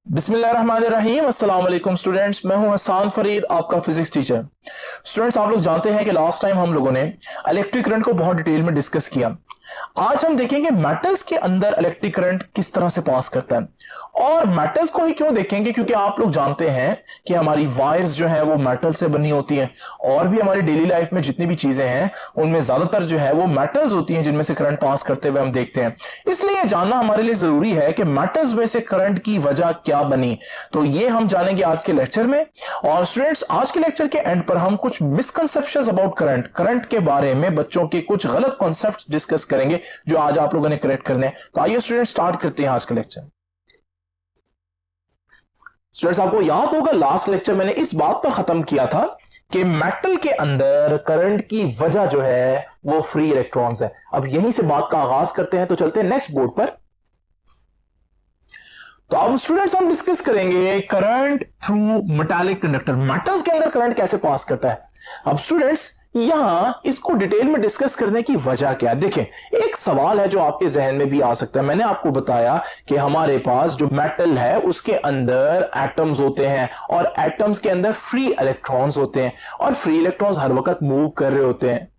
बिस्मिल्लाहिर्रहमानिर्रहीम। अस्सलाम वालेकुम स्टूडेंट्स, मैं हूं हसन फरीद, आपका फिजिक्स टीचर। स्टूडेंट्स, आप लोग जानते हैं कि लास्ट टाइम हम लोगों ने इलेक्ट्रिक करंट को बहुत डिटेल में डिस्कस किया। आज हम देखेंगे मेटल्स के अंदर इलेक्ट्रिक करंट किस तरह से पास करता है, और मेटल्स को ही क्यों देखेंगे, क्योंकि आप लोग जानते हैं कि हमारी वायर्स जो है वो मेटल से बनी होती हैं, और भी हमारी डेली लाइफ में जितनी भी चीजें हैं उनमें ज्यादातर जो है वो मेटल्स होती हैं जिनमें से करंट पास करते हुए हम देखते हैं। इसलिए जानना हमारे लिए जरूरी है कि मेटल्स में से करंट की वजह क्या बनी। तो ये हम जानेंगे आज के लेक्चर में। और स्टूडेंट्स, आज के लेक्चर के एंड पर हम कुछ मिसकंसेप्शंस अबाउट करंट के बारे में बच्चों के कुछ गलत कॉन्सेप्ट डिस्कस करेंगे जो आज आप लोगों ने करेक्ट करने हैं। तो आइए स्टूडेंट स्टार्ट करते हैं आज का लेक्चर। स्टूडेंट्स, आपको याद होगा लास्ट लेक्चर मैंने इस बात पर खत्म किया था कि मेटल के अंदर करंट की वजह जो है वो फ्री इलेक्ट्रॉन्स है। अब यहीं से बात का आगाज करते हैं, तो चलते हैं नेक्स्ट बोर्ड पर। तो अब स्टूडेंट्स हम डिस्कस करेंगे current through metallic conductor. Metals के अंदर करंट कैसे पास करता है। अब स्टूडेंट्स, यहां इसको डिटेल में डिस्कस करने की वजह क्या है। देखें, एक सवाल है जो आपके जहन में भी आ सकता है। मैंने आपको बताया कि हमारे पास जो मेटल है उसके अंदर एटम्स होते हैं, और एटम्स के अंदर फ्री इलेक्ट्रॉन्स होते हैं, और फ्री इलेक्ट्रॉन्स हर वक्त मूव कर रहे होते हैं,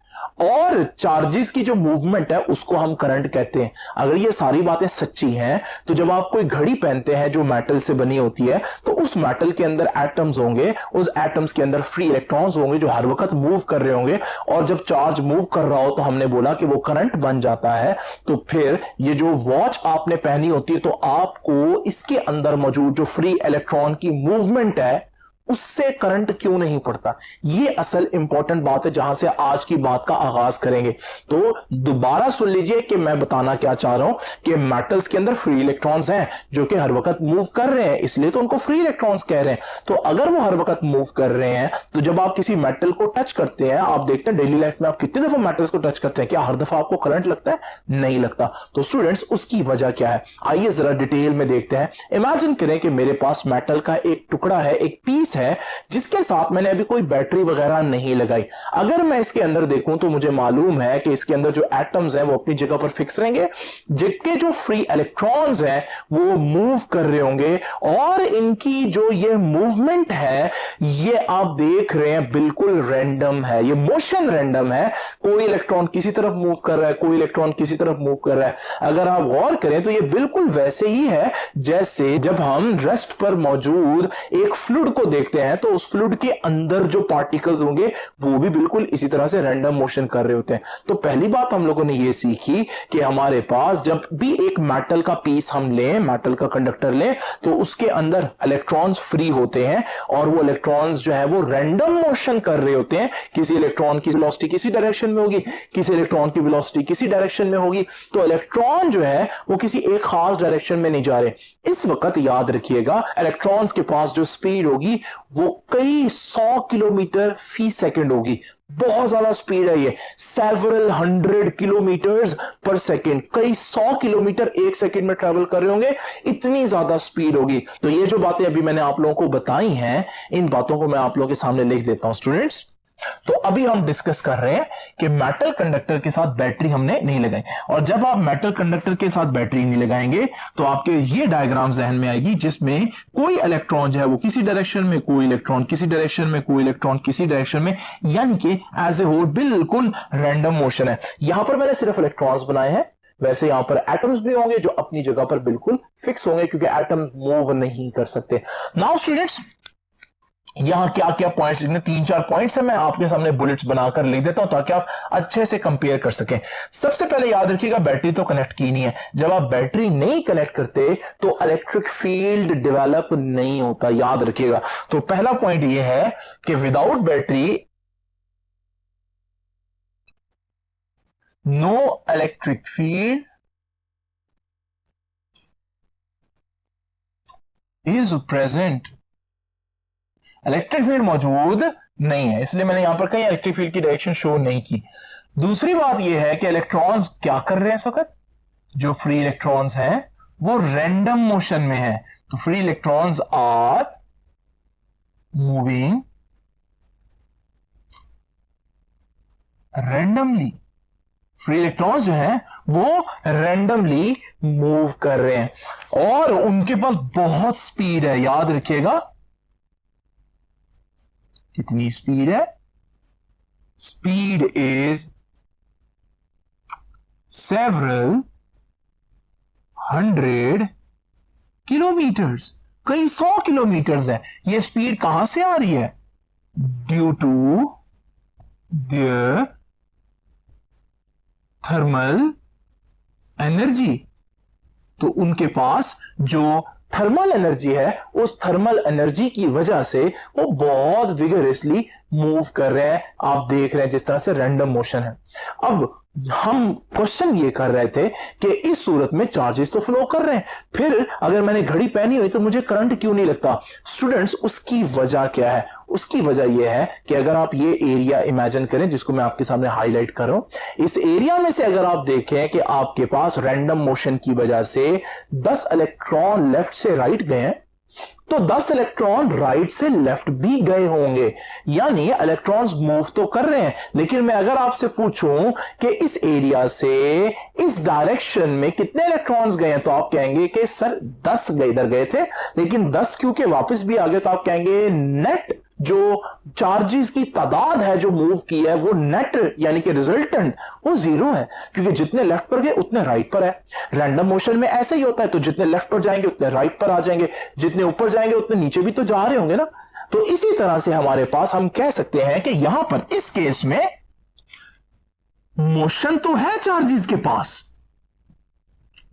और चार्जेस की जो मूवमेंट है उसको हम करंट कहते हैं। अगर ये सारी बातें सच्ची हैं तो जब आप कोई घड़ी पहनते हैं जो मेटल से बनी होती है, तो उस मेटल के अंदर एटम्स होंगे, उस एटम्स के अंदर फ्री इलेक्ट्रॉन्स होंगे जो हर वक्त मूव कर रहे होंगे, और जब चार्ज मूव कर रहा हो तो हमने बोला कि वो करंट बन जाता है। तो फिर ये जो वॉच आपने पहनी होती है, तो आपको इसके अंदर मौजूद जो फ्री इलेक्ट्रॉन की मूवमेंट है उससे करंट क्यों नहीं पड़ता। ये असल इंपॉर्टेंट बात है जहां से आज की बात का आगाज करेंगे। तो दोबारा सुन लीजिए कि मैं बताना क्या चाह रहा हूं कि मेटल्स के अंदर फ्री इलेक्ट्रॉन्स हैं जो कि हर वक्त मूव कर रहे हैं, इसलिए तो उनको फ्री इलेक्ट्रॉन्स कह रहे हैं। तो अगर वो हर वक्त मूव कर रहे हैं, तो जब आप किसी मेटल को टच करते हैं, आप देखते हैं डेली लाइफ में आप कितनी दफा मेटल्स को टच करते हैं, क्या हर दफा आपको करंट लगता है? नहीं लगता। तो स्टूडेंट्स, उसकी वजह क्या है, आइए जरा डिटेल में देखते हैं। इमेजिन करें कि मेरे पास मेटल का एक टुकड़ा है, एक पीस है, जिसके साथ मैंने अभी कोई बैटरी वगैरह नहीं लगाई। अगर मैं इसके अंदर देखूं तो मुझे मालूम है कि इसके अंदर जो एटम्स हैं वो अपनी जगह पर फिक्स रहेंगे, जिनके जो फ्री इलेक्ट्रॉन्स हैं वो मूव कर रहे होंगे, और इनकी जो ये मूवमेंट है ये आप देख रहे हैं बिल्कुल रैंडम है, ये मोशन रैंडम है। कोई इलेक्ट्रॉन किसी तरफ मूव कर रहा है, कोई इलेक्ट्रॉन किसी तरफ मूव कर रहा है। अगर आप गौर करें तो ये बिल्कुल वैसे ही है जैसे जब हम रेस्ट पर मौजूद एक फ्लूइड को देखते हैं, तो उस फ्लूइड के अंदर जो पार्टिकल्स होंगे वो भी बिल्कुल इसी तरह से रैंडम मोशन कर रहे होते हैं। तो पहली बात हम लोगों ने ये सीखी कि हमारे पास जब भी एक मेटल का पीस हम लें, मेटल का कंडक्टर लें, तो उसके अंदर इलेक्ट्रॉन्स फ्री होते हैं, और वो इलेक्ट्रॉन्स जो है वो रैंडम मोशन कर रहे होते हैं। किसी इलेक्ट्रॉन की वेलोसिटी किसी डायरेक्शन में होगी, किसी इलेक्ट्रॉन की वेलोसिटी किसी डायरेक्शन में होगी। तो इलेक्ट्रॉन जो है वो किसी एक खास डायरेक्शन में नहीं जा रहे। इस वक्त याद रखिएगा, इलेक्ट्रॉन्स के पास जो स्पीड होगी वो कई 100 किलोमीटर फी सेकंड होगी। बहुत ज्यादा स्पीड है ये, सेवरल 100 किलोमीटर पर सेकंड, कई 100 किलोमीटर एक सेकंड में ट्रेवल कर रहे होंगे, इतनी ज्यादा स्पीड होगी। तो ये जो बातें अभी मैंने आप लोगों को बताई हैं, इन बातों को मैं आप लोगों के सामने लिख देता हूं स्टूडेंट्स। तो अभी हम डिस्कस कर रहे हैं कि मेटल कंडक्टर के साथ बैटरी हमने नहीं लगाई, और जब आप मेटल कंडक्टर के साथ बैटरी नहीं लगाएंगे तो आपके ये डायग्राम जहन में आएगी जिसमें कोई इलेक्ट्रॉन जो है वो किसी डायरेक्शन में, कोई इलेक्ट्रॉन किसी डायरेक्शन में, कोई इलेक्ट्रॉन किसी डायरेक्शन में, यानी कि एज ए होल बिल्कुल रैंडम मोशन है। यहां पर मैंने सिर्फ इलेक्ट्रॉन्स बनाए हैं, वैसे यहां पर एटम्स भी होंगे जो अपनी जगह पर बिल्कुल फिक्स होंगे, क्योंकि एटम मूव नहीं कर सकते। नाउ स्टूडेंट्स, यहां क्या क्या पॉइंट्स लिखने, 3-4 पॉइंट्स है, मैं आपके सामने बुलेट्स बनाकर लिख देता हूं ताकि आप अच्छे से कंपेयर कर सकें। सबसे पहले याद रखिएगा, बैटरी तो कनेक्ट की नहीं है। जब आप बैटरी नहीं कनेक्ट करते तो इलेक्ट्रिक फील्ड डेवलप नहीं होता, याद रखिएगा। तो पहला पॉइंट यह है कि without battery no electric field is present, electric field मौजूद नहीं है, इसलिए मैंने यहां पर कहीं इलेक्ट्रिक फील्ड की डायरेक्शन शो नहीं की। दूसरी बात यह है कि इलेक्ट्रॉन्स क्या कर रहे हैं इस वक्त, जो फ्री इलेक्ट्रॉन्स हैं वो रैंडम मोशन में है। तो free electrons are moving randomly free electrons जो हैं वो रैंडमली मूव कर रहे हैं और उनके पास बहुत स्पीड है। याद रखिएगा कितनी स्पीड है? स्पीड इज सेवरल 100 किलोमीटर्स, कई 100 किलोमीटर्स है। ये स्पीड कहां से आ रही है? Due to their thermal energy. तो उनके पास जो थर्मल एनर्जी है, उस थर्मल एनर्जी की वजह से वो बहुत विगरसली मूव कर रहे हैं। आप देख रहे हैं जिस तरह से रैंडम मोशन है। अब हम क्वेश्चन ये कर रहे थे कि इस सूरत में चार्जेस तो फ्लो कर रहे हैं, फिर अगर मैंने घड़ी पहनी हुई तो मुझे करंट क्यों नहीं लगता? स्टूडेंट्स, उसकी वजह क्या है? उसकी वजह यह है कि अगर आप ये एरिया इमेजिन करें जिसको मैं आपके सामने हाईलाइट कर रहा हूं, इस एरिया में से अगर आप देखें कि आपके पास रैंडम मोशन की वजह से 10 इलेक्ट्रॉन लेफ्ट से राइट गए हैं, तो 10 इलेक्ट्रॉन राइट से लेफ्ट भी गए होंगे। यानी इलेक्ट्रॉन्स मूव तो कर रहे हैं, लेकिन मैं अगर आपसे पूछूं कि इस एरिया से इस डायरेक्शन में कितने इलेक्ट्रॉन्स गए हैं, तो आप कहेंगे कि सर 10 इधर गए थे, लेकिन 10 क्योंकि वापस भी आ गए, तो आप कहेंगे नेट जो चार्जेस की तादाद है जो मूव की है वो नेट यानी कि रिजल्टेंट वो 0 है, क्योंकि जितने लेफ्ट पर गए उतने राइट पर है। रैंडम मोशन में ऐसे ही होता है, तो जितने लेफ्ट पर जाएंगे उतने राइट पर आ जाएंगे, जितने ऊपर जाएंगे उतने नीचे भी तो जा रहे होंगे ना। तो इसी तरह से हमारे पास हम कह सकते हैं कि यहां पर इस केस में मोशन तो है चार्जेस के पास,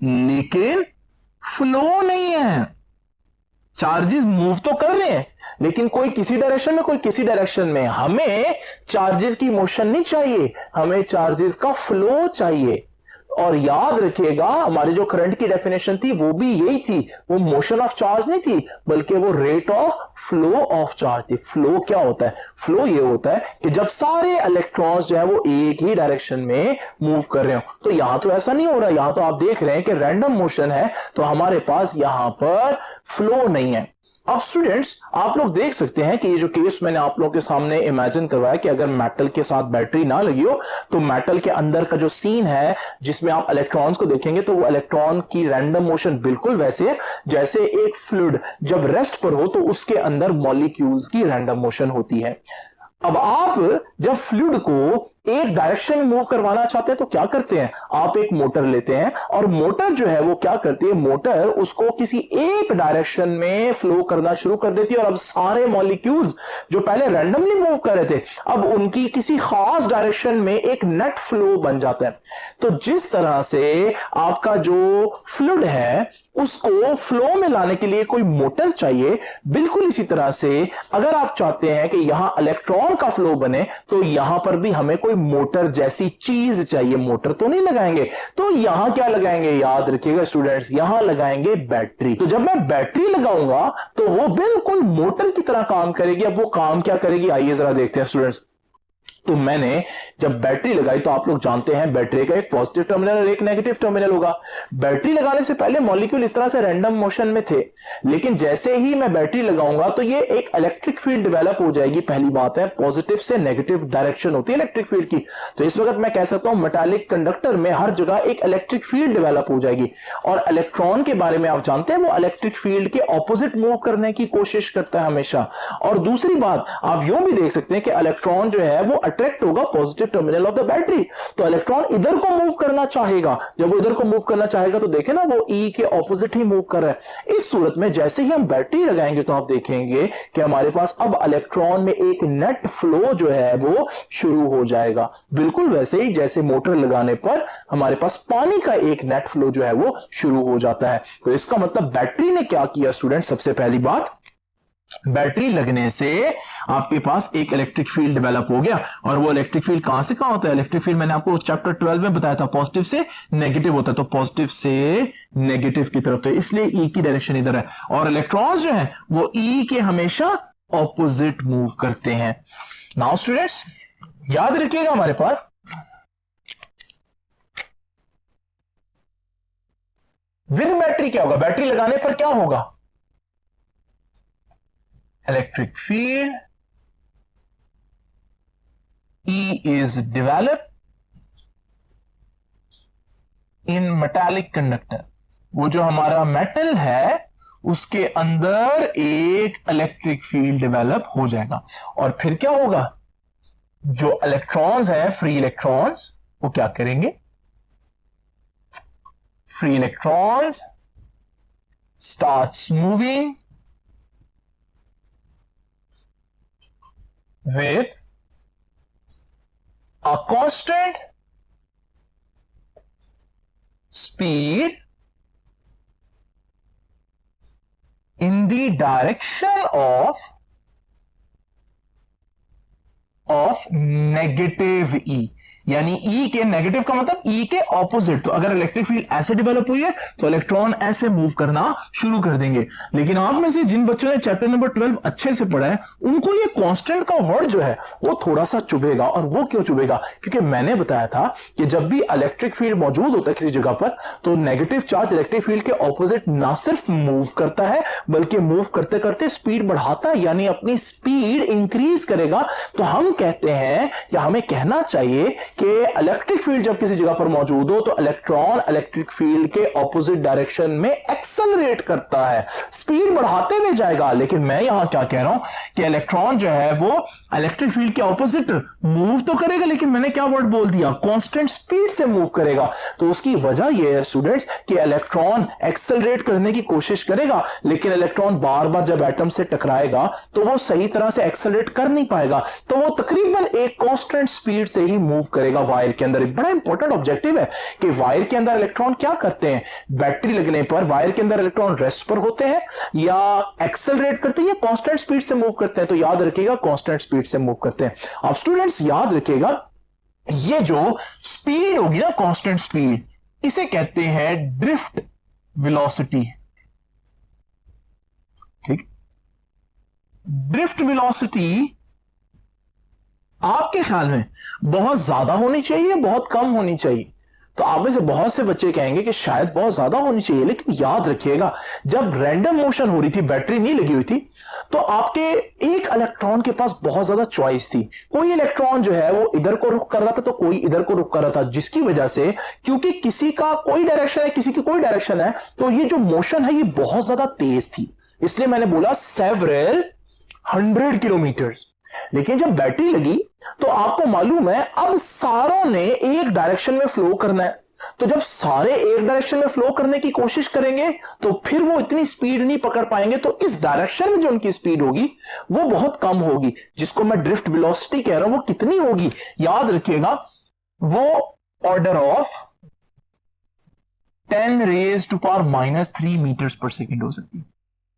लेकिन फ्लो नहीं है। चार्जेस मूव तो कर रहे हैं, लेकिन कोई किसी डायरेक्शन में, कोई किसी डायरेक्शन में। हमें चार्जेस की मोशन नहीं चाहिए, हमें चार्जेस का फ्लो चाहिए। और याद रखिएगा हमारी जो करंट की डेफिनेशन थी वो भी यही थी, वो मोशन ऑफ चार्ज नहीं थी, बल्कि वो rate of flow of charge थी। फ्लो क्या होता है? फ्लो ये होता है कि जब सारे इलेक्ट्रॉन्स जो है वो एक ही डायरेक्शन में मूव कर रहे हो। तो यहां तो ऐसा नहीं हो रहा, यहां तो आप देख रहे हैं कि रैंडम मोशन है, तो हमारे पास यहां पर फ्लो नहीं है। अब स्टूडेंट्स, आप लोग देख सकते हैं कि ये जो केस मैंने आप लोगों के सामने इमेजिन करवाया कि अगर मेटल के साथ बैटरी ना लगी हो, तो मेटल के अंदर का जो सीन है जिसमें आप इलेक्ट्रॉन्स को देखेंगे, तो वो इलेक्ट्रॉन की रैंडम मोशन बिल्कुल वैसे है जैसे एक फ्लूइड जब रेस्ट पर हो तो उसके अंदर मॉलिक्यूल्स की रैंडम मोशन होती है। अब आप जब फ्लूइड को एक डायरेक्शन में मूव करवाना चाहते हैं तो क्या करते हैं? आप एक मोटर लेते हैं और मोटर जो है वो क्या करती है? मोटर उसको किसी एक डायरेक्शन में फ्लो करना शुरू कर देती है, और अब सारे मॉलिक्यूल्स जो पहले रैंडमली मूव कर रहे थे, अब उनकी किसी खास डायरेक्शन में एक नेट फ्लो बन जाता है। तो जिस तरह से आपका जो फ्लूइड है उसको फ्लो में लाने के लिए कोई मोटर चाहिए, बिल्कुल इसी तरह से अगर आप चाहते हैं कि यहां इलेक्ट्रॉन का फ्लो बने, तो यहां पर भी हमें कोई मोटर जैसी चीज चाहिए। मोटर तो नहीं लगाएंगे, तो यहां क्या लगाएंगे? याद रखिएगा स्टूडेंट्स, यहां लगाएंगे बैटरी। तो जब मैं बैटरी लगाऊंगा तो वो बिल्कुल मोटर की तरह काम करेगी। अब वो काम क्या करेगी, आइए जरा देखते हैं स्टूडेंट्स। तो मैंने जब बैटरी लगाई, तो आप लोग जानते हैं बैटरी का एक पॉजिटिव टर्मिनल और एक नेगेटिव टर्मिनल होगा। बैटरी लगाने से पहले मॉलिक्यूल इस तरह से रैंडम मोशन में थे, लेकिन जैसे ही मैं बैटरी लगाऊंगा तो ये एक इलेक्ट्रिक फील्ड डेवलप हो जाएगी। पहली बात है, पॉजिटिव से नेगेटिव डायरेक्शन होती है इलेक्ट्रिक फील्ड की। तो इस वक्त मैं कह सकता हूं मेटालिक कंडक्टर में हर जगह एक इलेक्ट्रिक फील्ड डेवलप हो जाएगी। और इलेक्ट्रॉन के बारे में आप जानते हैं, वो इलेक्ट्रिक फील्ड के ऑपोजिट मूव करने की कोशिश करता है हमेशा। और दूसरी बात आप यूं भी देख सकते हैं कि इलेक्ट्रॉन जो है वो अट्रैक्ट होगा positive terminal of the battery, तो इलेक्ट्रॉन इधर को मूव करना चाहेगा। जब वो इधर को मूव करना चाहेगा तो देखें ना, वो ई के ऑपोजिट ही मूव कर रहा है। इस सूरत में जैसे ही हम बैटरी लगाएंगे तो आप देखेंगे कि हमारे पास अब इलेक्ट्रॉन में एक नेट फ्लो जो है वो शुरू हो जाएगा, बिल्कुल वैसे ही जैसे मोटर लगाने पर हमारे पास पानी का एक नेट फ्लो जो है वो शुरू हो जाता है। तो इसका मतलब बैटरी ने क्या किया स्टूडेंट? सबसे पहली बात, बैटरी लगने से आपके पास एक इलेक्ट्रिक फील्ड डेवलप हो गया। और वो इलेक्ट्रिक फील्ड कहां से कहां होता है? इलेक्ट्रिक फील्ड मैंने आपको चैप्टर 12 में बताया था, पॉजिटिव से नेगेटिव होता है, तो पॉजिटिव से नेगेटिव की तरफ, तो इसलिए ई की डायरेक्शन इधर है। और इलेक्ट्रॉन्स जो है वो ई के हमेशा ऑपोजिट मूव करते हैं। नाउ स्टूडेंट्स, याद रखिएगा हमारे पास विद बैटरी क्या होगा? बैटरी लगाने पर क्या होगा? electric field E is developed in metallic conductor, वो जो हमारा मेटल है उसके अंदर एक इलेक्ट्रिक फील्ड डेवलप हो जाएगा। और फिर क्या होगा, जो इलेक्ट्रॉन्स हैं, फ्री इलेक्ट्रॉन्स, वो क्या करेंगे, free electrons starts moving with a constant speed in the direction of negative E। यानी E के नेगेटिव का मतलब E के ऑपोजिट। तो अगर इलेक्ट्रिक फील्ड ऐसे डेवलप हुई है तो इलेक्ट्रॉन ऐसे मूव करना शुरू कर देंगे। लेकिन आप में से जिन बच्चों ने चैप्टर नंबर 12 अच्छे से पढ़ा है उनको ये कांस्टेंट का वर्ड जो है वो थोड़ा सा चुभेगा। और वो क्यों चुभेगा, क्योंकि मैंने बताया था कि जब भी इलेक्ट्रिक फील्ड मौजूद होता है किसी जगह पर तो नेगेटिव चार्ज इलेक्ट्रिक फील्ड के ऑपोजिट ना सिर्फ मूव करता है बल्कि मूव करते करते स्पीड बढ़ाता है, यानी अपनी स्पीड इंक्रीज करेगा। तो हम कहते हैं या हमें कहना चाहिए कि इलेक्ट्रिक फील्ड जब किसी जगह पर मौजूद हो तो इलेक्ट्रॉन इलेक्ट्रिक फील्ड के ऑपोजिट डायरेक्शन में एक्सेलरेट करता है, स्पीड बढ़ाते हुए जाएगा। लेकिन मैं यहां क्या कह रहा हूं कि इलेक्ट्रॉन जो है वो इलेक्ट्रिक फील्ड के ऑपोजिट मूव तो करेगा, लेकिन मैंने क्या वर्ड बोल दिया, कांस्टेंट स्पीड से मूव करेगा। तो उसकी वजह यह है स्टूडेंट्स कि इलेक्ट्रॉन एक्सेलरेट करने की कोशिश करेगा, लेकिन इलेक्ट्रॉन बार बार जब एटम से टकराएगा तो वो सही तरह से एक्सेलरेट कर नहीं पाएगा, तो वो तकरीबन एक कांस्टेंट स्पीड से ही मूव करेगा वायर के अंदर। एक बड़ा इंपॉर्टेंट ऑब्जेक्टिव है कि वायर के अंदर इलेक्ट्रॉन क्या करते हैं, बैटरी लगने पर वायर के अंदर इलेक्ट्रॉन रेस्ट पर होते हैं या एक्सेलरेट करते हैं या कांस्टेंट स्पीड से मूव करते हैं। तो याद रखिएगा कांस्टेंट स्पीड से मूव करते हैं। अब स्टूडेंट्स याद रखिएगा ये जो स्पीड होगी ना, कांस्टेंट स्पीड, इसे कहते हैं ड्रिफ्ट वेलोसिटी। ठीक, ड्रिफ्ट वेलोसिटी आपके ख्याल में बहुत ज्यादा होनी चाहिए, बहुत कम होनी चाहिए? तो आप में से बहुत से बच्चे कहेंगे कि शायद बहुत ज्यादा होनी चाहिए। लेकिन याद रखिएगा जब रैंडम मोशन हो रही थी, बैटरी नहीं लगी हुई थी, तो आपके एक इलेक्ट्रॉन के पास बहुत ज्यादा चॉइस थी। कोई इलेक्ट्रॉन जो है वो इधर को रुख कर रहा था तो कोई इधर को रुख कर रहा था, जिसकी वजह से क्योंकि किसी का कोई डायरेक्शन है किसी की कोई डायरेक्शन है तो ये जो मोशन है ये बहुत ज्यादा तेज थी। इसलिए मैंने बोला सेवरल 100 किलोमीटर। लेकिन जब बैटरी लगी तो आपको मालूम है अब सारों ने एक डायरेक्शन में फ्लो करना है। तो जब सारे एक डायरेक्शन में फ्लो करने की कोशिश करेंगे तो फिर वो इतनी स्पीड नहीं पकड़ पाएंगे, तो इस डायरेक्शन में जो उनकी स्पीड होगी वो बहुत कम होगी, जिसको मैं ड्रिफ्ट वेलोसिटी कह रहा हूं। वो कितनी होगी, याद रखिएगा, वो order of 10 raise to power -3 metres per second हो सकती है।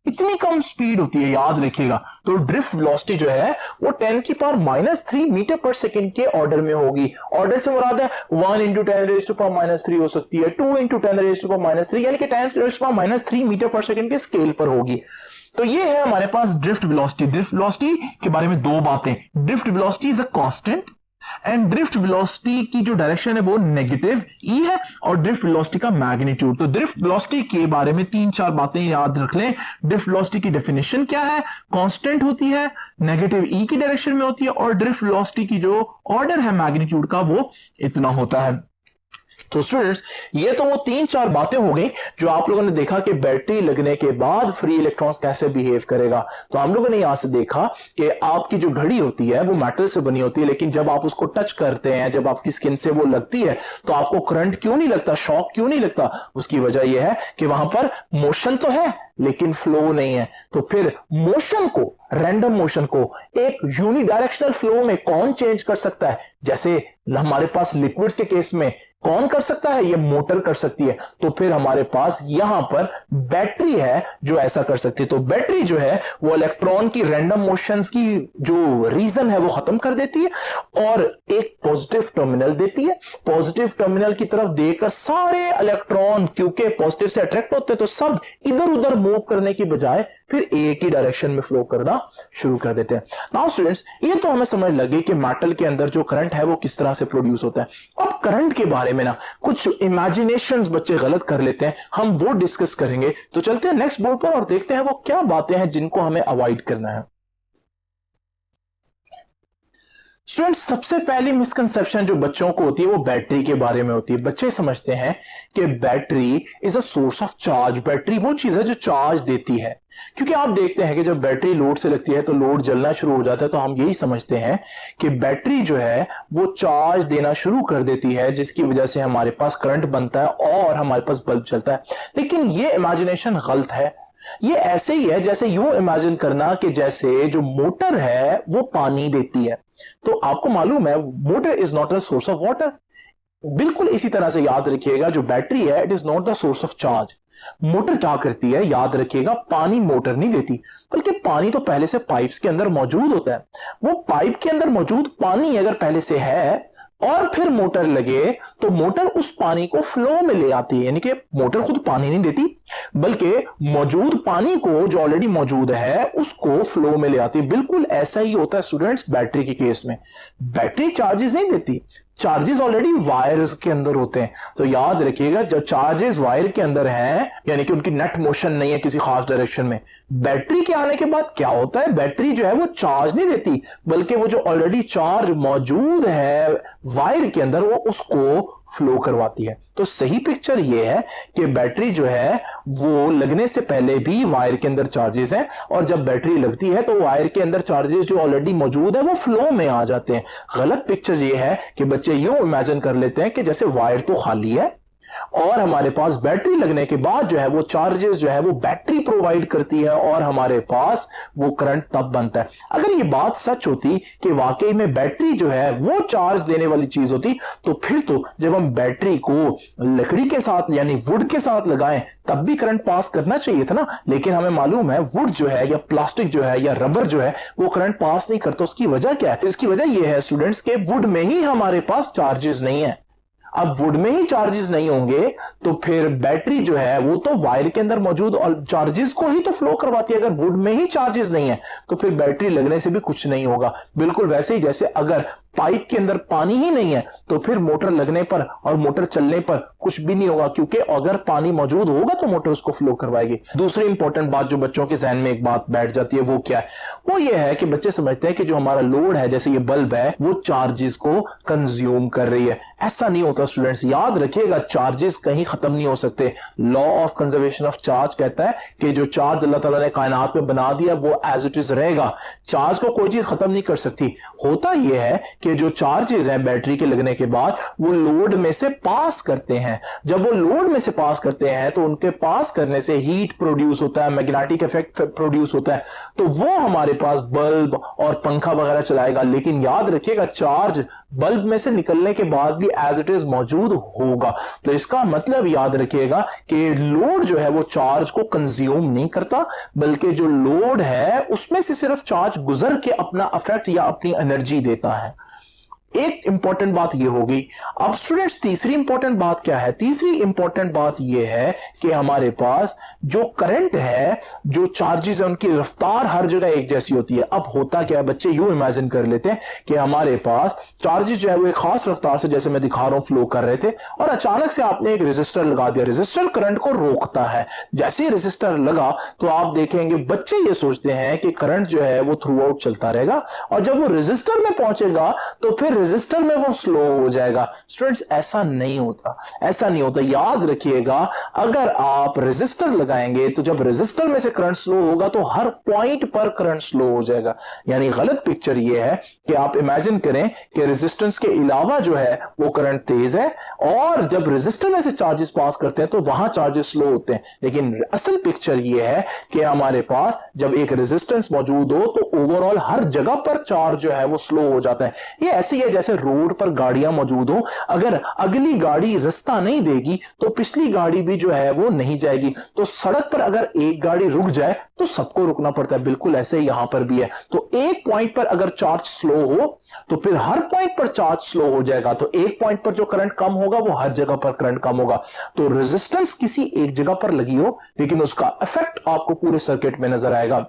इतनी कम स्पीड होती है, याद रखिएगा। तो ड्रिफ्ट वेलोसिटी जो है वो 10 की पावर -3 मीटर पर सेकंड के ऑर्डर में होगी। ऑर्डर से मुराद है 1 × 10 रेज टू पावर -3 हो सकती है, 2 × 10 रेज टू पावर -3, यानी कि 10 रेज टू पावर -3 मीटर पर सेकंड के स्केल पर होगी। तो ये है हमारे पास ड्रिफ्ट वेलोसिटी। ड्रिफ्ट वेलोसिटी के बारे में दो बातें, drift velocity is a constant and drift velocity की जो डायरेक्शन है वो नेगेटिव ई है, और ड्रिफ्ट वेलोसिटी का मैग्नीट्यूड। तो ड्रिफ्ट वेलोसिटी के बारे में 3-4 बातें याद रख लें। ड्रिफ्ट वेलोसिटी की डेफिनेशन क्या है, कांस्टेंट होती है, नेगेटिव ई की डायरेक्शन में होती है, और ड्रिफ्ट वेलोसिटी की जो ऑर्डर है मैग्नीट्यूड का वो इतना होता है। तो स्टूडेंट्स ये तो वो 3-4 बातें हो गई जो आप लोगों ने देखा कि बैटरी लगने के बाद फ्री इलेक्ट्रॉन्स कैसे बिहेव करेगा। तो हम लोगों ने यहां से देखा कि आपकी जो घड़ी होती है वो मेटल से बनी होती है, लेकिन जब आप उसको टच करते हैं, जब आपकी स्किन से वो लगती है तो आपको करंट क्यों नहीं लगता, शॉक क्यों नहीं लगता? उसकी वजह यह है कि वहां पर मोशन तो है लेकिन फ्लो नहीं है। तो फिर मोशन को, रैंडम मोशन को एक यूनिडायरेक्शनल फ्लो में कौन चेंज कर सकता है? जैसे हमारे पास लिक्विड्स के केस में कौन कर सकता है, ये मोटर कर सकती है। तो फिर हमारे पास यहां पर बैटरी है जो ऐसा कर सकती है। तो बैटरी जो है वो इलेक्ट्रॉन की रैंडम मोशंस की जो रीजन है वो खत्म कर देती है और एक पॉजिटिव टर्मिनल देती है। पॉजिटिव टर्मिनल की तरफ देकर सारे इलेक्ट्रॉन क्योंकि पॉजिटिव से अट्रैक्ट होते हैं तो सब इधर उधर मूव करने की बजाय फिर एक ही डायरेक्शन में फ्लो करना शुरू कर देते हैं। नाउ स्टूडेंट्स ये तो हमें समझ लगी कि मेटल के अंदर जो करंट है वो किस तरह से प्रोड्यूस होता है। अब करंट के बारे में ना कुछ इमेजिनेशंस बच्चे गलत कर लेते हैं, हम वो डिस्कस करेंगे। तो चलते हैं नेक्स्ट बोर्ड पर और देखते हैं वो क्या बातें हैं जिनको हमें अवॉइड करना है। स्टूडेंट्स, सबसे पहली मिसकंसेप्शन जो बच्चों को होती है वो बैटरी के बारे में होती है। बच्चे समझते हैं कि battery is a source of charge. Battery वो चीज है जो चार्ज देती है, क्योंकि आप देखते हैं कि जब बैटरी लोड से लगती है तो लोड जलना शुरू हो जाता है, तो हम यही समझते हैं कि बैटरी जो है वो चार्ज देना शुरू कर देती है, जिसकी वजह से हमारे पास करंट बनता है और हमारे पास बल्ब चलता है। लेकिन ये इमेजिनेशन गलत है। ये ऐसे ही है जैसे यूं इमेजिन करना कि जैसे जो मोटर है वो पानी देती है। तो आपको मालूम है motor is not a source of water. बिल्कुल इसी तरह से याद रखिएगा, जो बैटरी है it is not the source of charge. Motor क्या करती है, याद रखिएगा, पानी मोटर नहीं देती, बल्कि पानी तो पहले से पाइप्स के अंदर मौजूद होता है। वो पाइप के अंदर मौजूद पानी अगर पहले से है और फिर मोटर लगे तो मोटर उस पानी को फ्लो में ले आती है। यानी कि मोटर खुद पानी नहीं देती, बल्कि मौजूद पानी को जो ऑलरेडी मौजूद है उसको फ्लो में ले आती है। बिल्कुल ऐसा ही होता है स्टूडेंट्स बैटरी के केस में। बैटरी चार्जेस नहीं देती, चार्जेस ऑलरेडी वायर्स के अंदर होते हैं। तो याद रखिएगा, जब चार्जेस वायर के अंदर हैं यानी कि उनकी नेट मोशन नहीं है किसी खास डायरेक्शन में, बैटरी के आने के बाद क्या होता है, बैटरी जो है वो चार्ज नहीं देती, बल्कि वो जो ऑलरेडी चार्ज मौजूद है वायर के अंदर वो उसको फ्लो करवाती है। तो सही पिक्चर ये है कि बैटरी जो है वो लगने से पहले भी वायर के अंदर चार्जेस हैं, और जब बैटरी लगती है तो वायर के अंदर चार्जेस जो ऑलरेडी मौजूद है वो फ्लो में आ जाते हैं। गलत पिक्चर ये है कि बच्चे यूं इमेजिन कर लेते हैं कि जैसे वायर तो खाली है और हमारे पास बैटरी लगने के बाद जो है वो चार्जेस जो है वो बैटरी प्रोवाइड करती है और हमारे पास वो करंट तब बनता है। अगर ये बात सच होती कि वाकई में बैटरी जो है वो चार्ज देने वाली चीज होती, तो फिर तो जब हम बैटरी को लकड़ी के साथ यानी वुड के साथ लगाएं तब भी करंट पास करना चाहिए था ना। लेकिन हमें मालूम है वुड जो है या प्लास्टिक जो है या रबर जो है वो करंट पास नहीं करता। उसकी वजह क्या है? इसकी वजह यह है स्टूडेंट्स के वुड में ही हमारे पास चार्जेस नहीं है। अब वुड में ही चार्जेस नहीं होंगे तो फिर बैटरी जो है वो तो वायर के अंदर मौजूद और चार्जेस को ही तो फ्लो करवाती है। अगर वुड में ही चार्जेस नहीं है तो फिर बैटरी लगने से भी कुछ नहीं होगा। बिल्कुल वैसे ही जैसे अगर पाइप के अंदर पानी ही नहीं है तो फिर मोटर लगने पर और मोटर चलने पर कुछ भी नहीं होगा, क्योंकि अगर पानी मौजूद होगा तो मोटर उसको फ्लो करवाएगी। दूसरी इंपॉर्टेंट बात जो बच्चों के जहन में एक बात बैठ जाती है वो क्या है, वो ये है कि बच्चे समझते हैं कि जो हमारा लोड है जैसे ये बल्ब है वो चार्जेस को कंज्यूम कर रही है। ऐसा नहीं होता स्टूडेंट्स, याद रखिएगा चार्जेस कहीं खत्म नहीं हो सकते। Law of conservation of charge कहता है कि जो चार्ज अल्लाह ताला ने कायनात में बना दिया वो एज इट इज रहेगा। चार्ज को कोई चीज खत्म नहीं कर सकती। होता यह है कि जो चार्जेस हैं बैटरी के लगने के बाद वो लोड में से पास करते हैं। जब वो लोड में से पास करते हैं तो उनके पास करने से हीट प्रोड्यूस होता है, मैग्नेटिक इफेक्ट प्रोड्यूस होता है, तो वो हमारे पास बल्ब और पंखा वगैरह चलाएगा। लेकिन याद रखिएगा चार्ज बल्ब में से निकलने के बाद भी एज इट इज मौजूद होगा। तो इसका मतलब याद रखिएगा कि लोड जो है वो चार्ज को कंज्यूम नहीं करता, बल्कि जो लोड है उसमें से सिर्फ चार्ज गुजर के अपना इफेक्ट या अपनी एनर्जी देता है। एक इंपॉर्टेंट बात ये होगी। अब स्टूडेंट्स तीसरी इंपॉर्टेंट बात क्या है? तीसरी इंपॉर्टेंट बात ये है कि हमारे पास जो करंट है, जो चार्जेस है, उनकी रफ्तार हर जगह एक जैसी होती है। अब होता क्या है, बच्चे यूं इमेजिन कर लेते हैं कि हमारे पास चार्जेस जो है वो एक खास रफ्तार से, जैसे मैं दिखा रहा हूं, फ्लो कर रहे थे और अचानक से आपने एक रेजिस्टर लगा दिया। रेजिस्टर करंट को रोकता है। जैसे ही रेजिस्टर लगा तो आप देखेंगे बच्चे ये सोचते हैं कि करंट जो है वो थ्रू आउट चलता रहेगा और जब वो रेजिस्टर में पहुंचेगा तो फिर रेजिस्टर में वो स्लो हो जाएगा। स्टूडेंट्स ऐसा नहीं होता, ऐसा नहीं होता। याद रखिएगा अगर आप रेजिस्टर लगाएंगे तो जब रेजिस्टर में से करंट स्लो होगा तो हर पॉइंट पर करंट स्लो हो जाएगा। यानी गलत पिक्चर ये है कि आप इमेजिन करें कि रेजिस्टेंस के अलावा जो है वो करंट तेज है और जब रेजिस्टर में से चार्जेस पास करते हैं तो वहां चार्जेस स्लो होते हैं। लेकिन असल पिक्चर ये है कि हमारे पास जब एक रेजिस्टेंस मौजूद हो तो ओवरऑल हर जगह पर चार्ज जो है वो स्लो हो जाता है। ये ऐसी है जैसे रोड पर गाड़ियां मौजूद हो, अगर अगली गाड़ी रास्ता नहीं देगी तो पिछली गाड़ी भी जो है वो नहीं जाएगी। तो सड़क पर अगर एक गाड़ी रुक जाए तो सबको रुकना पड़ता है। बिल्कुल ऐसे ही यहां पर भी है। तो एक पॉइंट पर अगर चार्ज स्लो हो तो फिर हर पॉइंट पर चार्ज स्लो हो जाएगा। तो एक पॉइंट पर जो करंट कम होगा वो हर जगह पर करंट कम होगा। तो रेजिस्टेंस किसी एक जगह पर लगी हो लेकिन उसका इफेक्ट आपको पूरे सर्किट में नजर आएगा।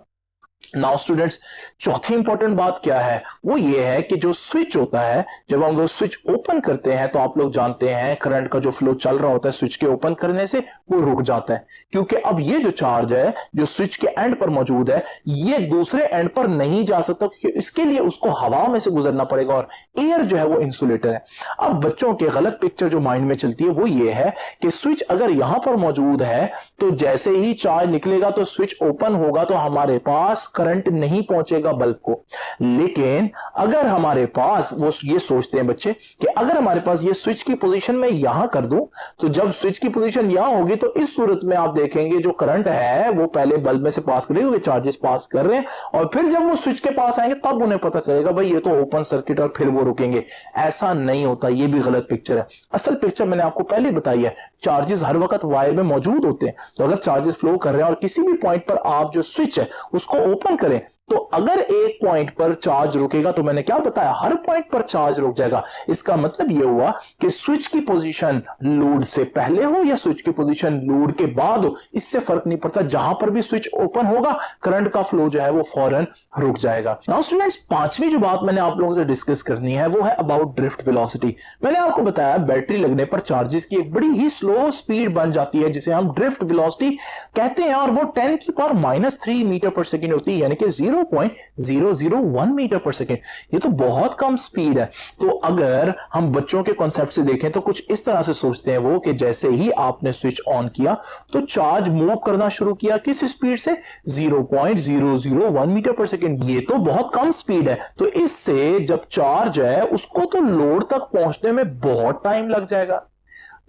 नाउ स्टूडेंट्स, चौथी इंपॉर्टेंट बात क्या है, वो ये है कि जो स्विच होता है, जब हम वो स्विच ओपन करते हैं तो आप लोग जानते हैं करंट का जो फ्लो चल रहा होता है स्विच के ओपन करने से वो रुक जाता है, क्योंकि अब ये जो चार्ज है जो स्विच के एंड पर मौजूद है ये दूसरे एंड पर नहीं जा सकता, क्योंकि इसके लिए उसको हवा में से गुजरना पड़ेगा और एयर जो है वो इंसुलेटर है। अब बच्चों के गलत पिक्चर जो माइंड में चलती है वो ये है कि स्विच अगर यहां पर मौजूद है तो जैसे ही चार्ज निकलेगा तो स्विच ओपन होगा तो हमारे पास करंट नहीं पहुंचेगा बल्ब को। लेकिन अगर हमारे पास, वो ये सोचते हैं बच्चे कि अगर हमारे पास ये स्विच की पोजीशन में यहां कर दूं तो जब स्विच की पोजीशन यहां होगी तो इस सूरत में आप देखेंगे जो करंट है वो पहले बल्ब में से पास करेगा, चार्जेस पास कर रहे हैं, और फिर जब वो स्विच के पास आएंगे तब उन्हें पता चलेगा भाई ये तो ओपन सर्किट, और फिर वो रुकेंगे। ऐसा नहीं होता, ये भी गलत पिक्चर है। असल पिक्चर मैंने आपको पहले बताई है, चार्जेस हर वक्त वायर में मौजूद होते हैं, तो अगर चार्जेस फ्लो कर रहे हैं और किसी भी पॉइंट पर आप जो स्विच है उसको ओपन करें तो अगर एक पॉइंट पर चार्ज रुकेगा तो मैंने क्या बताया, हर पॉइंट पर चार्ज रुक जाएगा। इसका मतलब यह हुआ कि स्विच की पोजीशन लोड से पहले हो या स्विच की पोजीशन लोड के बाद हो, इससे फर्क नहीं पड़ता, जहां पर भी स्विच ओपन होगा करंट का फ्लो जो है वो फौरन रुक जाएगा। नाउ स्टूडेंट्स, पांचवी जो बात मैंने आप लोगों से डिस्कस करनी है वो है अबाउट ड्रिफ्ट वेलोसिटी। मैंने आपको बताया बैटरी लगने पर चार्जेस की एक बड़ी ही स्लो स्पीड बन जाती है जिसे हम ड्रिफ्ट वेलोसिटी कहते हैं, और वो 10⁻³ मीटर पर सेकेंड होती है, यानी कि 0.001 मीटर पर सेकेंड। ये तो बहुत कम स्पीड है। तो अगर हम बच्चों के कॉन्सेप्ट से देखें तो कुछ इस तरह से सोचते हैं वो कि जैसे ही आपने स्विच ऑन किया तो चार्ज मूव करना शुरू किया, किस स्पीड से, 0.001 मीटर पर सेकेंड। ये तो बहुत कम स्पीड है, तो इससे जब चार्ज है उसको तो लोड तक पहुंचने में बहुत टाइम लग जाएगा।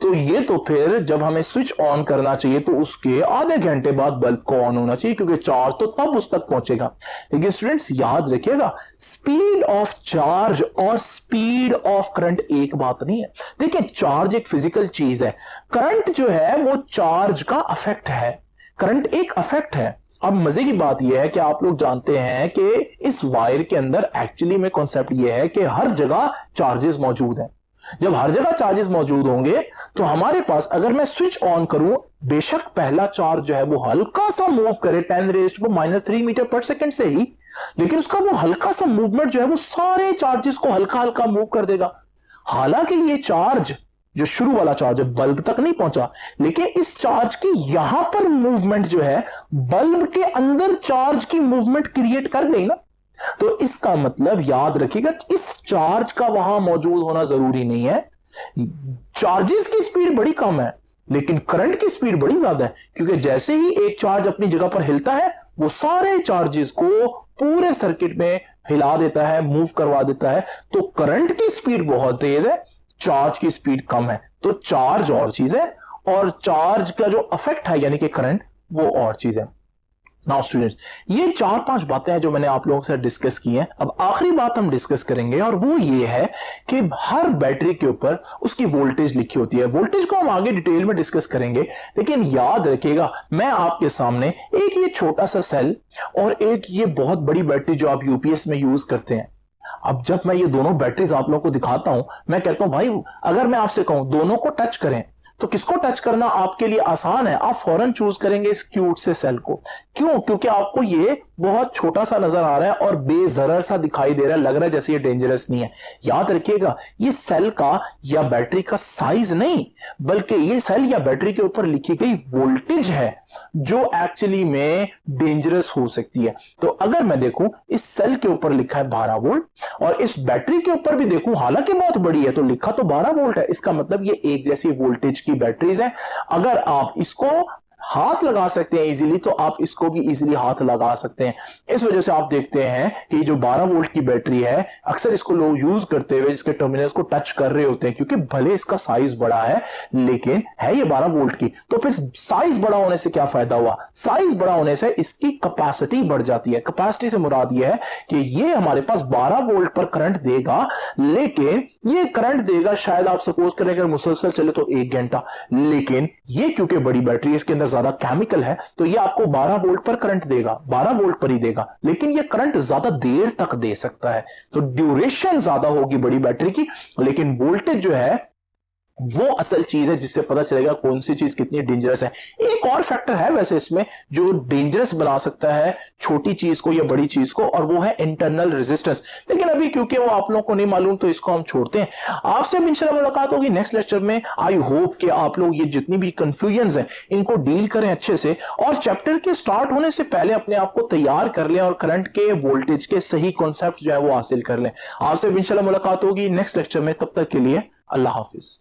तो ये तो फिर जब हमें स्विच ऑन करना चाहिए तो उसके आधे घंटे बाद बल्ब को ऑन होना चाहिए, क्योंकि चार्ज तो तब उस तक पहुंचेगा। लेकिन स्टूडेंट्स याद रखिएगा, स्पीड ऑफ चार्ज और स्पीड ऑफ करंट एक बात नहीं है। देखिए, चार्ज एक फिजिकल चीज है, करंट जो है वो चार्ज का अफेक्ट है, करंट एक अफेक्ट है। अब मजे की बात यह है कि आप लोग जानते हैं कि इस वायर के अंदर एक्चुअली में कॉन्सेप्ट यह है कि हर जगह चार्जेस मौजूद हैं। जब हर जगह चार्जेस मौजूद होंगे तो हमारे पास, अगर मैं स्विच ऑन करूं, बेशक पहला चार्ज जो है वो हल्का सा मूव करे 10⁻³ मीटर पर सेकंड से ही, लेकिन उसका वो हल्का सा मूवमेंट जो है वो सारे चार्जेस को हल्का हल्का मूव कर देगा। हालांकि ये चार्ज जो शुरू वाला चार्ज है बल्ब तक नहीं पहुंचा, लेकिन इस चार्ज की यहां पर मूवमेंट जो है बल्ब के अंदर चार्ज की मूवमेंट क्रिएट कर गई ना। तो इसका मतलब याद रखिएगा, इस चार्ज का वहां मौजूद होना जरूरी नहीं है। चार्जेस की स्पीड बड़ी कम है लेकिन करंट की स्पीड बड़ी ज्यादा है, क्योंकि जैसे ही एक चार्ज अपनी जगह पर हिलता है वो सारे चार्जेस को पूरे सर्किट में हिला देता है, मूव करवा देता है। तो करंट की स्पीड बहुत तेज है, चार्ज की स्पीड कम है। तो चार्ज और चीज है और चार्ज का जो इफेक्ट है यानी कि करंट, वो और चीज है। नाउ स्टूडेंट्स, ये 4-5 बातें हैं जो मैंने आप लोगों से डिस्कस की हैं। अब आखिरी बात हम डिस्कस करेंगे और वो ये है कि हर बैटरी के ऊपर उसकी वोल्टेज लिखी होती है। वोल्टेज को हम आगे डिटेल में डिस्कस करेंगे, लेकिन याद रखिएगा, मैं आपके सामने एक ये छोटा सा सेल और एक ये बहुत बड़ी बैटरी जो आप यूपीएस में यूज करते हैं। अब जब मैं ये दोनों बैटरीज आप लोगों को दिखाता हूं, मैं कहता हूं भाई अगर मैं आपसे कहूं दोनों को टच करें तो किसको टच करना आपके लिए आसान है, आप फौरन चूज करेंगे इस क्यूट से सेल को। क्यों? क्योंकि आपको ये बहुत छोटा सा नजर आ रहा है और बेजरर सा दिखाई दे रहा है, लग रहा है जैसे ये डेंजरस नहीं है। याद रखिएगा, ये सेल का या बैटरी का साइज नहीं, बल्कि ये सेल या बैटरी के ऊपर लिखी गई वोल्टेज है जो एक्चुअली में डेंजरस हो सकती है। तो अगर मैं देखूं इस सेल के ऊपर लिखा है 12 वोल्ट और इस बैटरी के ऊपर भी देखूं, हालांकि बहुत बड़ी है तो लिखा तो 12 वोल्ट है, इसका मतलब ये एक जैसी वोल्टेज की बैटरीज हैं। अगर आप इसको हाथ लगा सकते हैं इजीली तो आप इसको भी इजीली हाथ लगा सकते हैं। इस वजह से आप देखते हैं कि जो 12 वोल्ट की बैटरी है, अक्सर इसको लोग यूज करते हुए इसके टर्मिनल्स को टच कर रहे होते हैं, क्योंकि भले इसका साइज बड़ा है लेकिन है ये 12 वोल्ट की। तो फिर साइज बड़ा होने से क्या फायदा हुआ? साइज बड़ा होने से इसकी कैपेसिटी बढ़ जाती है। कैपेसिटी से मुराद ये है कि ये हमारे पास 12 वोल्ट पर करंट देगा, लेकिन ये करंट देगा शायद आप सपोज करें अगर मुसलसल चले तो 1 घंटा, लेकिन ये क्योंकि बड़ी बैटरी इसके अंदर ज्यादा केमिकल है तो ये आपको 12 वोल्ट पर करंट देगा, 12 वोल्ट पर ही देगा, लेकिन ये करंट ज्यादा देर तक दे सकता है। तो ड्यूरेशन ज्यादा होगी बड़ी बैटरी की, लेकिन वोल्टेज जो है वो असल चीज है जिससे पता चलेगा कौन सी चीज कितनी डेंजरस है। एक और फैक्टर है वैसे इसमें जो डेंजरस बना सकता है छोटी चीज को या बड़ी चीज को, और वो है इंटरनल रेजिस्टेंस। लेकिन अभी क्योंकि वो आप लोगों को नहीं मालूम तो इसको हम छोड़ते हैं। आपसे इंशाल्लाह मुलाकात होगी नेक्स्ट लेक्चर में। आई होप कि आप लोग ये जितनी भी कंफ्यूजन है इनको डील करें अच्छे से, और चैप्टर के स्टार्ट होने से पहले अपने आप को तैयार कर लें और करंट के वोल्टेज के सही कॉन्सेप्ट जो है वो हासिल कर लें। आपसे इंशाल्लाह मुलाकात होगी नेक्स्ट लेक्चर में। तब तक के लिए अल्लाह हाफिज।